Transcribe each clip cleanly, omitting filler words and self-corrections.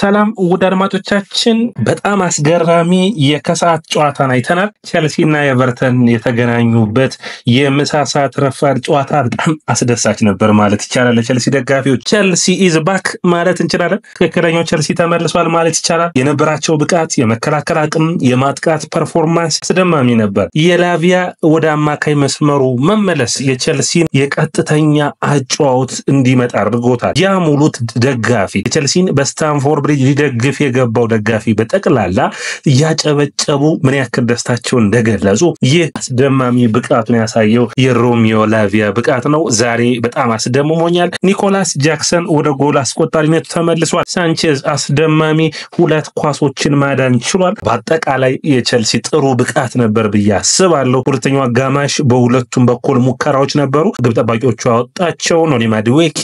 ሰላም ውድ አድማጮቻችን በጣም አስገራሚ የከሰዓት ጨዋታን አይተናል። ቸልሲና ኤቨርተን የተገናኙበት የምሳ ሰዓት ረፋድ ጨዋታ በጣም አስደሳች ነበር ማለት ይቻላል። ለቸልሲ ደጋፊዎች ቸልሲ ኢዝ ባክ ማለት እንችላለን። ትክክለኛው ቸልሲ ተመልሷል ማለት ይቻላል። የነበራቸው ብቃት፣ የመከላከል አቅም፣ የማጥቃት ፐርፎርማንስ አስደማሚ ነበር። የላቪያ ወደ አማካይ መስመሩ መመለስ የቸልሲን የቀጥተኛ አጫዋት እንዲመጣ አድርጎታል። ያ ሙሉት ደጋፊ የቸልሲን በስታንፎርድ ብሪጅ ሊደግፍ የገባው ደጋፊ በጠቅላላ ያጨበጨቡ ምን ያክል ደስታቸውን እንደገለጹ ይህ አስደማሚ ብቃቱን ያሳየው የሮሚዮ ላቪያ ብቃት ነው። ዛሬ በጣም አስደምሞኛል። ኒኮላስ ጃክሰን ወደ ጎል አስቆጣሪነት ተመልሷል። ሳንቼዝ አስደማሚ ሁለት ኳሶችን ማዳን ችሏል። በአጠቃላይ የቸልሲ ጥሩ ብቃት ነበር ብዬ አስባለሁ። ሁለተኛው አጋማሽ በሁለቱም በኩል ሙከራዎች ነበሩ። ግብ ጠባቂዎቹ ያወጣቸው ኖኒ ማዱዌኬ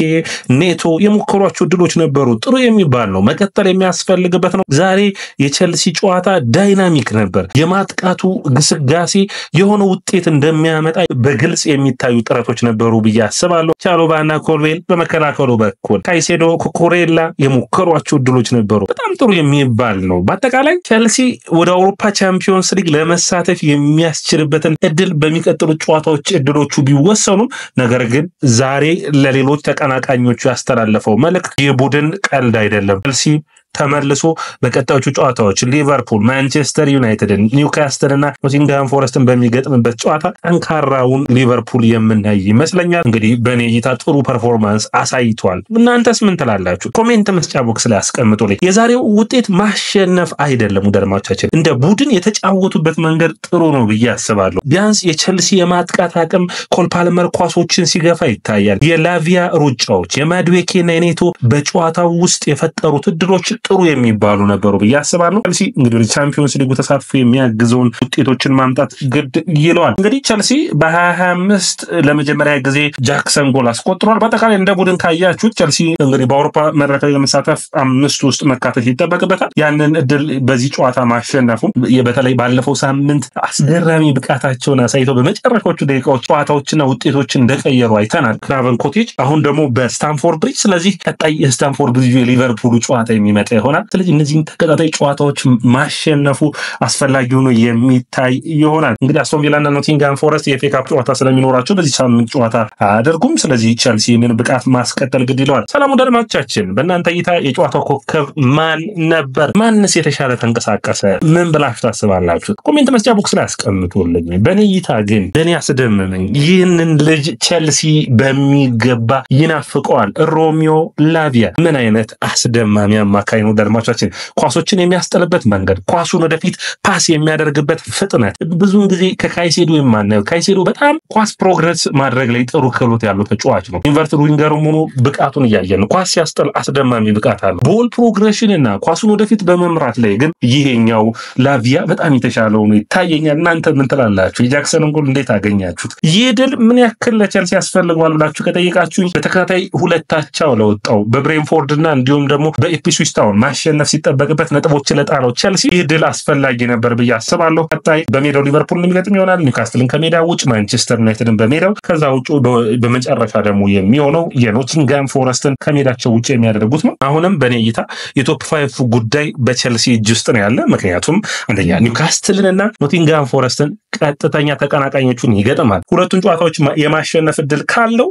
ኔቶ የሙከሯቸው ድሎች ነበሩ። ጥሩ የሚባል ነው። መቀጠል የሚያስፈልግበት ነው። ዛሬ የቸልሲ ጨዋታ ዳይናሚክ ነበር። የማጥቃቱ ግስጋሴ የሆነ ውጤት እንደሚያመጣ በግልጽ የሚታዩ ጥረቶች ነበሩ ብዬ አስባለሁ። ቻሎባና ኮልዌል በመከላከሉ በኩል ካይሴዶ፣ ኮኮሬላ የሙከሯቸው ድሎች ነበሩ። በጣም ጥሩ የሚባል ነው። በአጠቃላይ ቸልሲ ወደ አውሮፓ ቻምፒዮንስ ሊግ ለመሳተፍ የሚያስችልበትን እድል በሚቀጥሉ ጨዋታዎች እድሎቹ ቢወሰኑም ነገር ግን ዛሬ ለሌሎች ተቀናቃኞቹ ያስተላለፈው መልእክት የቡድን ቀልድ አይደለም። ቸልሲ ተመልሶ በቀጣዮቹ ጨዋታዎች ሊቨርፑል፣ ማንቸስተር ዩናይትድ፣ ኒውካስትል እና ኖቲንግሃም ፎረስትን በሚገጥምበት ጨዋታ ጠንካራውን ሊቨርፑል የምናይ ይመስለኛል። እንግዲህ በኔ እይታ ጥሩ ፐርፎርማንስ አሳይቷል። እናንተስ ምን ትላላችሁ? ኮሜንት መስጫ ቦክስ ላይ አስቀምጡልኝ። የዛሬው ውጤት ማሸነፍ አይደለም ወደርማቻችን፣ እንደ ቡድን የተጫወቱበት መንገድ ጥሩ ነው ብዬ አስባለሁ። ቢያንስ የቸልሲ የማጥቃት አቅም ኮል ፓልመር ኳሶችን ሲገፋ ይታያል። የላቪያ ሩጫዎች፣ የማዱዌኬና የኔቶ በጨዋታው ውስጥ የፈጠሩት እድሎች ጥሩ የሚባሉ ነበሩ ብዬ አስባለሁ። ቸልሲ እንግዲህ ቻምፒዮንስ ሊግ ተሳትፎ የሚያግዘውን ውጤቶችን ማምጣት ግድ ይለዋል። እንግዲህ ቸልሲ በ2025 ለመጀመሪያ ጊዜ ጃክሰን ጎል አስቆጥሯል። በአጠቃላይ እንደ ቡድን ካያችሁት ቸልሲ እንግዲህ በአውሮፓ መድረክ ላይ ለመሳተፍ 5 ውስጥ መካተት ይጠበቅበታል። ያንን እድል በዚህ ጨዋታ ማሸነፉ በተለይ ባለፈው ሳምንት አስገራሚ ብቃታቸውን አሳይተው በመጨረሻዎቹ ደቂቃዎች ጨዋታዎችና ውጤቶችን እንደቀየሩ አይተናል። ክራቨን ኮቴጅ አሁን ደግሞ በስታንፎርድ ብሪጅ። ስለዚህ ቀጣይ የስታንፎርድ ብሪጅ የሊቨርፑል ጨዋታ የሚመጣ ይሆናል። ስለዚህ እነዚህን ተከታታይ ጨዋታዎች ማሸነፉ አስፈላጊ ሆኖ የሚታይ ይሆናል። እንግዲህ አስቶን ቪላ እና ኖቲንግሃም ፎረስት የኤፍኤ ካፕ ጨዋታ ስለሚኖራቸው በዚህ ሳምንት ጨዋታ አያደርጉም። ስለዚህ ቸልሲ ምን ብቃት ማስቀጠል ግድ ይለዋል። ሰላም ወደ አድማጮቻችን፣ በእናንተ እይታ የጨዋታው ኮከብ ማን ነበር? ማንስ የተሻለ ተንቀሳቀሰ? ምን ብላችሁ ታስባላችሁ? ኮሜንት መስጫ ቦክስ ላይ አስቀምጡልኝ። በእኔ እይታ ግን በእኔ አስደምመኝ ይህንን ልጅ ቸልሲ በሚገባ ይናፍቀዋል። ሮሚዮ ላቪያ ምን አይነት አስደማሚ አማካይ ነው። ደርማቻችን ኳሶችን የሚያስጠልበት መንገድ፣ ኳሱን ወደፊት ፓስ የሚያደርግበት ፍጥነት ብዙውን ጊዜ ከካይሴዶ የማናየው። ካይሴዶ በጣም ኳስ ፕሮግረስ ማድረግ ላይ ጥሩ ክህሎት ያለው ተጫዋች ነው። ኢንቨርትድ ዊንገርም ሆኖ ብቃቱን እያየን ኳስ ሲያስጠል አስደማሚ ብቃት አለው። ቦል ፕሮግሬሽን እና ኳሱን ወደፊት በመምራት ላይ ግን ይሄኛው ላቪያ በጣም የተሻለው ነው ይታየኛል። እናንተ ምን ትላላችሁ? የጃክሰንን ጎል እንዴት አገኛችሁት? ይህ ድል ምን ያክል ለቸልሲ ያስፈልገዋል ብላችሁ ከጠየቃችሁ በተከታታይ ሁለታቸው ለወጣው በብሬንፎርድ እና እንዲሁም ደግሞ በኢፕስዊች ታውን ማሸነፍ ሲጠበቅበት ነጥቦችን ለጣለው ቸልሲ ይህ ድል አስፈላጊ ነበር ብዬ አስባለሁ። ቀጣይ በሜዳው ሊቨርፑልን የሚገጥም ይሆናል። ኒውካስትልን ከሜዳው ውጭ፣ ማንቸስተር ዩናይትድን በሜዳው፣ ከዛ ውጭ በመጨረሻ ደግሞ የሚሆነው የኖቲንግሃም ፎረስትን ከሜዳቸው ውጭ የሚያደርጉት ነው። አሁንም በኔ እይታ የቶፕ 5 ጉዳይ በቸልሲ እጅ ውስጥ ነው ያለ። ምክንያቱም አንደኛ ኒውካስትልን እና ኖቲንግሃም ፎረስትን ቀጥተኛ ተቀናቃኞቹን ይገጥማል። ሁለቱን ጨዋታዎች የማሸነፍ እድል ካለው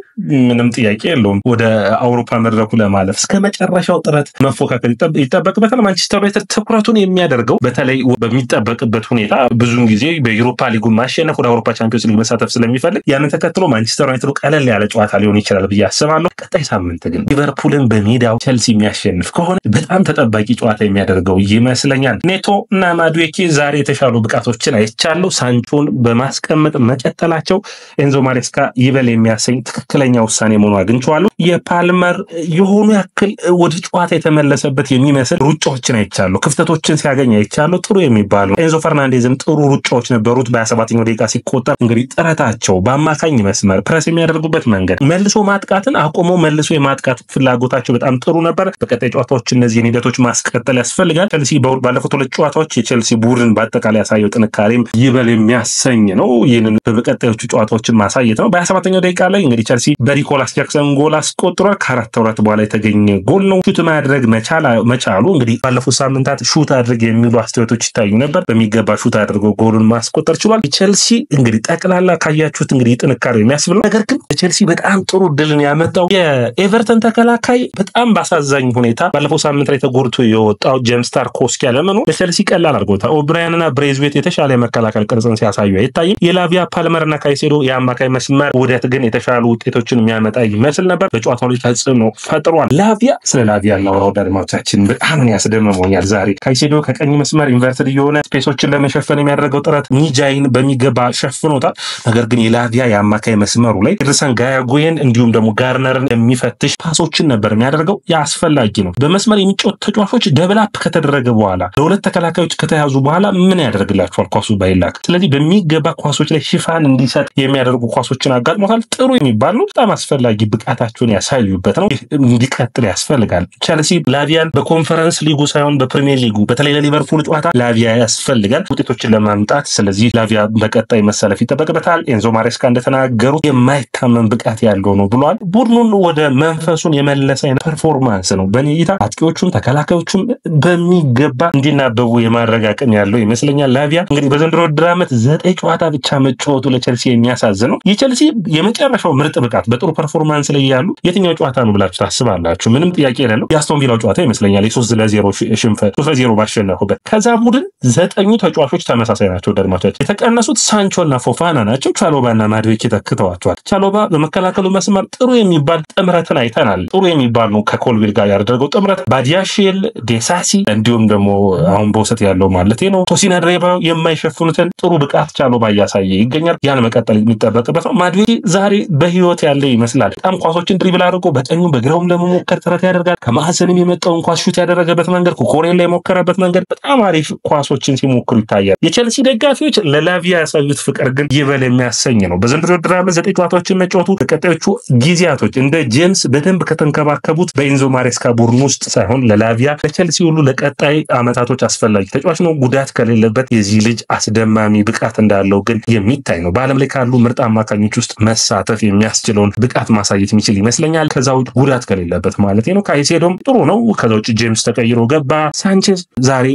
ምንም ጥያቄ የለውም ወደ አውሮፓ መድረኩ ለማለፍ እስከ መጨረሻው ጥረት መፎካከል ይጠበቅበታል። ማንቸስተር ዩናይትድ ትኩረቱን የሚያደርገው በተለይ በሚጠበቅበት ሁኔታ ብዙውን ጊዜ በዩሮፓ ሊጉን ማሸነፍ ወደ አውሮፓ ቻምፒዮንስ ሊግ መሳተፍ ስለሚፈልግ ያንን ተከትሎ ማንቸስተር ዩናይትድ ቀለል ያለ ጨዋታ ሊሆን ይችላል ብዬ አስባለሁ። ቀጣይ ሳምንት ግን ሊቨርፑልን በሜዳው ቸልሲ የሚያሸንፍ ከሆነ በጣም ተጠባቂ ጨዋታ የሚያደርገው ይመስለኛል። ኔቶ እና ማዱዌኬ ዛሬ የተሻሉ ብቃቶችን አይቻለሁ። ሳንቾን በማስቀመጥ መቀጠላቸው ኤንዞ ማሬስካ ይበል የሚያሰኝ ትክክለኛ ውሳኔ መሆኑ አግኝቼዋለሁ። የፓልመር የሆኑ ያክል ወደ ጨዋታ የተመለሰበት የሚመስል ሩጫዎችን አይቻለሁ። ክፍተቶችን ሲያገኝ አይቻለሁ። ጥሩ የሚባሉ ኤንዞ ፈርናንዴዝም ጥሩ ሩጫዎች ነበሩት። በ27ኛው ደቂቃ ሲቆጠር እንግዲህ ጥረታቸው በአማካኝ መስመር ፕሬስ የሚያደርጉበት መንገድ፣ መልሶ ማጥቃትን አቆመው መልሶ የማጥቃት ፍላጎታቸው በጣም ጥሩ ነበር። በቀጣይ ጨዋታዎች እነዚህን ሂደቶች ማስቀጠል ያስፈልጋል። ቸልሲ ባለፉት 2 ጨዋታዎች የቸልሲ ቡድን በአጠቃላይ ያሳየው ጥንካሬም ይበል የሚያሰኝ ነው። ይህንን በቀጣዮቹ ጨዋታዎችን ማሳየት ነው። በ27ኛው ደቂቃ ላይ እንግዲህ ቸልሲ በኒኮላስ ጃክሰን ጎል አስቆጥሯል። ከ4 ወራት በኋላ የተገኘ ጎል ነው። ሹት ማድረግ መቻል መቻሉ እንግዲህ ባለፉት ሳምንታት ሹት አድርግ የሚሉ አስተያየቶች ይታዩ ነበር። በሚገባ ሹት አድርጎ ጎሉን ማስቆጠር ችሏል። ቼልሲ እንግዲህ ጠቅላላ ካያችሁት እንግዲህ ጥንካሬው የሚያስብለው ነገር ግን ቼልሲ በጣም ጥሩ ድልን ያመጣው የኤቨርተን ተከላካይ በጣም ባሳዛኝ ሁኔታ ባለፈው ሳምንት ላይ ተጎድቶ የወጣው ጄምስ ታርኮስኪ ያለመኖር ለቼልሲ ቀላል አድርጎታል። ኦብራያንና ብሬዝዌት የተሻለ የመከላከል ቅርጽን ሲያሳዩ አይታይም። የላቪያ ፓልመርና ካይሴዶ የአማካይ መስመር ውህደት ግን የተሻሉ ውጤቶችን የሚያመጣ ይመስል ነበር። በጨዋታው ላይ ተጽዕኖ ፈጥሯል። ላቪያ ስለ ላቪያ እናወራው አድማጮቻችን በጣም ያስደምሞኛል። ዛሬ ካይሴዶ ከቀኝ መስመር ኢንቨርትድ የሆነ ስፔሶችን ለመሸፈን የሚያደርገው ጥረት ኒጃይን በሚገባ ሸፍኖታል። ነገር ግን የላቪያ የአማካይ መስመሩ ላይ ድርሰን ጋያጎየን እንዲሁም ደግሞ ጋርነርን የሚፈትሽ ፓሶችን ነበር የሚያደርገው። ያስፈልጋል ነው። በመስመር የሚጫወቱ ተጫዋቾች ደብል አፕ ከተደረገ በኋላ ለሁለት ተከላካዮች ከተያዙ በኋላ ምን ያደርግላቸዋል? ኳሱ ባይላክ። ስለዚህ በሚገባ ኳሶች ላይ ሽፋን እንዲሰጥ የሚያደርጉ ኳሶችን አጋጥሞታል። ጥሩ የሚባል ነው። በጣም አስፈላጊ ብቃታቸውን ያሳዩበት ነው። እንዲቀጥል ያስፈልጋል። ቼልሲ ላቪያን በኮንፈረንስ ሊጉ ሳይሆን በፕሪሚየር ሊጉ በተለይ ለሊቨርፑል ጨዋታ ላቪያ ያስፈልጋል ውጤቶችን ለማምጣት። ስለዚህ ላቪያ በቀጣይ መሰለፍ ይጠበቅበታል። ኤንዞ ማሬስካ እንደተናገሩት የማይታመን ብቃት ያለው ነው ብሏል። ቡድኑን ወደ መንፈሱን የመለሰ አይነት ፐርፎርማንስ ነው። በእኔ እይታ አጥቂዎቹም ተከላካዮቹም በሚገባ እንዲናበቡ የማድረግ አቅም ያለው ይመስለኛል። ላቪያ እንግዲህ በዘንድሮ ውድድር ዓመት 9 ጨዋታ ብቻ መጫወቱ ለቼልሲ የሚያሳዝን ነው። የቼልሲ የመጨረሻው ምርጥ ብቃት በጥሩ ፐርፎርማንስ ላይ ያሉ የትኛው ጨዋታ ነው ብላችሁ ታስባላችሁ? ምንም ጥያቄ የሌለው የአስቶን ቪላው ጨዋታ ይመስለኛል። የ3-0 ሽንፈት 3-0 ባሸነፉበት። ከዛ ቡድን 9 ተጫዋቾች ተመሳሳይ ናቸው። ደድማቾች የተቀነሱት ሳንቾና ፎፋና ናቸው። ቻሎባና ማድዌክ ተክተዋቸዋል። ቻሎባ በመከላከሉ መስመር ጥሩ የሚባል ጥምረትን አይተናል። ጥሩ የሚባል ነው ከኮልዊል ጋር ያደረገው ጥምረት። ባዲያሼል፣ ዴሳሲ እንዲሁም ደግሞ አሁን በውሰት ያለው ማለት ነው ቶሲና ድሬባ የማይሸፍኑትን ጥሩ ብቃት ቻሎባ እያሳየ ይገኛል። ያን መቀጠል የሚጠበቅበት ነው። ማድዌክ ዛሬ በህይወት ያለ ይመስላል። በጣም ኳሶችን ድሪብል አድርጎ በቀኙ በግራውም ለመሞከር ጥረት ያደርጋል። ከማዕዘንም የመጣውን ኳስ ሹት ያደረገበት መንገድ ኮኮሬን ላይ የሞከረበት መንገድ በጣም አሪፍ ኳሶችን ሲሞክሩ ይታያል። የቼልሲ ደጋፊዎች ለላቪያ ያሳዩት ፍቅር ግን ይበል የሚያሰኝ ነው። በዘንድሮ ውድድር ዓመት 9 ጨዋታዎችን መጫወቱ በቀጣዮቹ ጊዜያቶች እንደ ጄምስ በደንብ ከተንከባከቡት በኤንዞ ማሬስካ ቡድን ውስጥ ሳይሆን ለላቪያ ለቼልሲ ሁሉ ለቀጣይ አመታቶች አስፈላጊ ተጫዋች ነው። ጉዳት ከሌለበት የዚህ ልጅ አስደማሚ ብቃት እንዳለው ግን የሚታይ ነው። በዓለም ላይ ካሉ ምርጥ አማካኞች ውስጥ መሳተፍ የሚያስችለውን ብቃት ማሳየት የሚችል ይመስለኛል። ከዛ ውጭ ጉዳት ከሌለበት ማለት ነው። ካይሴዶም ጥሩ ነው። ከዛ ውጭ ጄምስ ተቀይሮ ገባ። ሳንቼዝ ዛሬ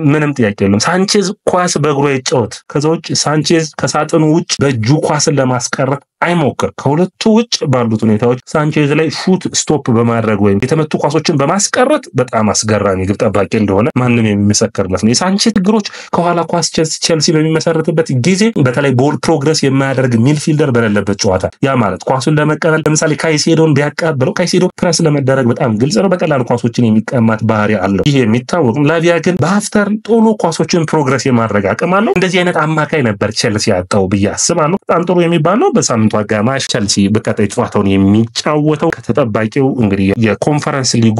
ምንም ጥያቄ የለም። ሳንቼዝ ኳስ በእግሩ ይጫወት። ከዛ ውጭ ሳንቼዝ ከሳጥኑ ውጭ በእጁ ኳስን ለማስቀረት አይሞክር። ከሁለቱ ውጭ ባሉት ሁኔታዎች ሳንቼዝ ላይ ሹት ስቶፕ በማድረግ ወይም የተመቱ ኳሶችን በማስቀረት በጣም አስገራሚ ግብ ጠባቂ እንደሆነ ማንም የሚመሰክርለት ነው። የሳንቼዝ ችግሮች ከኋላ ኳስ ቼልሲ በሚመሰርትበት ጊዜ በተለይ ቦል ፕሮግረስ የማያደርግ ሚድፊልደር በሌለበት ጨዋታ ያ ማለት ኳሱን ለመቀበል ለምሳሌ ካይሴዶን ቢያቀብለው ካይሴዶ ፕረስ ለመደረግ በጣም ግልጽ ነው። በቀላሉ ኳሶችን የሚቀማት ባህሪ አለው። ይሄ የሚታወቅ ላቪያ ግን በአፍተር ቶሎ ኳሶችን ፕሮግረስ የማድረግ አቅም አለው። እንደዚህ አይነት አማካይ ነበር ቼልሲ ያጣው ብዬ አስባለሁ። በጣም ጥሩ የሚባል ነው። በሳምንቱ አጋማሽ ቼልሲ በቀጣይ ጨዋታውን የሚጫወተው ከተጠባቂው እንግዲህ የኮንፈረንስ ሊጉ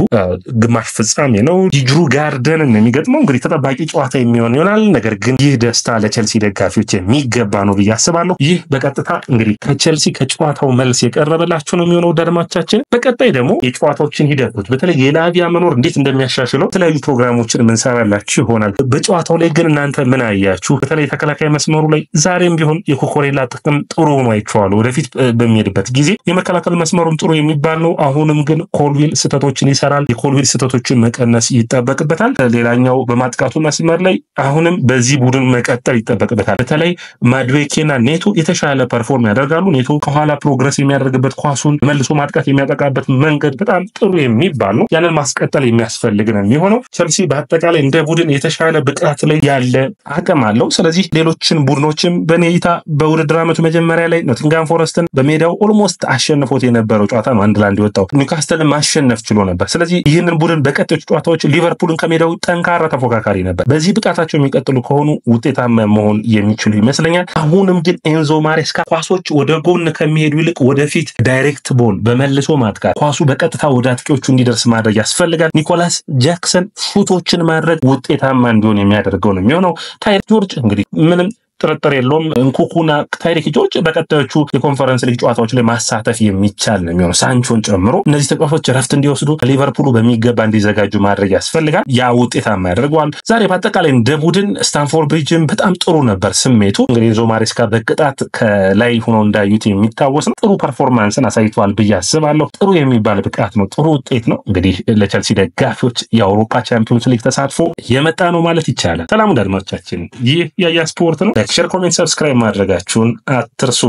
ግማሽ ፍጻሜ ነው። ጂሩ ጋርደን የሚገጥመው እንግዲህ ተጠባቂ ጨዋታ የሚሆን ይሆናል። ነገር ግን ይህ ደስታ ለቼልሲ ደጋፊዎች የሚገባ ነው ብዬ አስባለሁ። ይህ በቀጥታ እንግዲህ ከቼልሲ ከጨዋታው መልስ የቀረበላችሁ ነው የሚሆነው አድማጮቻችን። በቀጣይ ደግሞ የጨዋታዎችን ሂደቶች በተለይ የላቪያ መኖር እንዴት እንደሚያሻሽለው የተለያዩ ፕሮግራሞችን ምንሰራላችሁ ይሆናል። በጨዋታው ላይ ግን እናንተ ምን አያችሁ? በተለይ ተከላካይ መስመሩ ላይ ዛሬም ቢሆን የኮኮሬላ ጥቅም ጥሩ ሆኖ አይቼዋለሁ። ወደፊት በሚሄድበት ጊዜ የመከላከል መስመሩም ጥሩ የሚባል ነው። አሁንም ግን ኮልዊል ስህተቶችን ይሰራል። የኮልዊል ስህተቶችን መቀነስ ይጠበቅበታል። ሌላኛው በማጥቃቱ መስመር ላይ አሁንም በዚህ ቡድን መቀጠል ይጠበቅበታል። በተለይ ማድዌኬና ኔቶ የተሻለ ፐርፎርም ያደርጋሉ። ኔቶ ከኋላ ፕሮግረስ የሚያደርግበት ኳሱን መልሶ ማጥቃት የሚያጠቃበት መንገድ በጣም ጥሩ የሚባል ነው። ያንን ማስቀጠል የሚያስፈልግ ነው የሚሆነው። ቼልሲ በአጠቃላይ እንደ ቡድን የተሻለ ብቃት ላይ ያለ አቅም አለው። ስለዚህ ሌሎችን ቡድኖችም በኔ እይታ በውድድር ዓመቱ መጀመሪያ ላይ ኖቲንጋም ፎረስትን በሜዳው ኦልሞስት አሸንፎት የነበረው ጨዋታ ነው 1-1 የወጣው። ኒውካስትልን ማሸነፍ ችሎ ነበር። ስለዚህ ይህንን ቡድን በቀጣዮቹ ጨዋታዎች ሊቨርፑልን ከሜዳው ጠንካራ ተፎካካሪ ነበር። በዚህ ብቃታቸው የሚቀጥሉ ከሆኑ ውጤታማ መሆን የሚችሉ ይመስለኛል። አሁንም ግን ኤንዞ ማሬስካ ኳሶች ወደ ጎን ከሚሄዱ ይልቅ ወደፊት ዳይሬክት ቦል በመልሶ ማጥቃት ኳሱ በቀጥታ ወደ አጥቂዎቹ እንዲደርስ ማድረግ ያስፈልጋል። ኒኮላስ ጃክሰን ሹቶችን ማድረግ ውጤታማ እንዲሆን የሚያደርገው ነው የሚሆነው። ታይለር ጆርጅ እንግዲህ ምንም ጥርጥር የለውም እንኩኩና ታሪክ ጆርጅ በቀጣዮቹ የኮንፈረንስ ሊግ ጨዋታዎች ላይ ማሳተፍ የሚቻል ነው የሚሆነው ሳንቾን ጨምሮ እነዚህ ተጫዋቾች ረፍት እንዲወስዱ ሊቨርፑል በሚገባ እንዲዘጋጁ ማድረግ ያስፈልጋል ያ ውጤታማ ያደርገዋል ዛሬ በአጠቃላይ እንደ ቡድን ስታንፎርድ ብሪጅም በጣም ጥሩ ነበር ስሜቱ እንግዲህ ኤንዞ ማሬስካ በቅጣት ከላይ ሆኖ እንዳዩት የሚታወስ ነው ጥሩ ፐርፎርማንስን አሳይቷል ብዬ አስባለሁ ጥሩ የሚባል ብቃት ነው ጥሩ ውጤት ነው እንግዲህ ለቸልሲ ደጋፊዎች የአውሮፓ ቻምፒዮንስ ሊግ ተሳትፎ የመጣ ነው ማለት ይቻላል ሰላም አድማጮቻችን ይህ ያያ ስፖርት ነው ላይክ ሼር ኮሜንት ሰብስክራይብ ማድረጋችሁን አትርሱ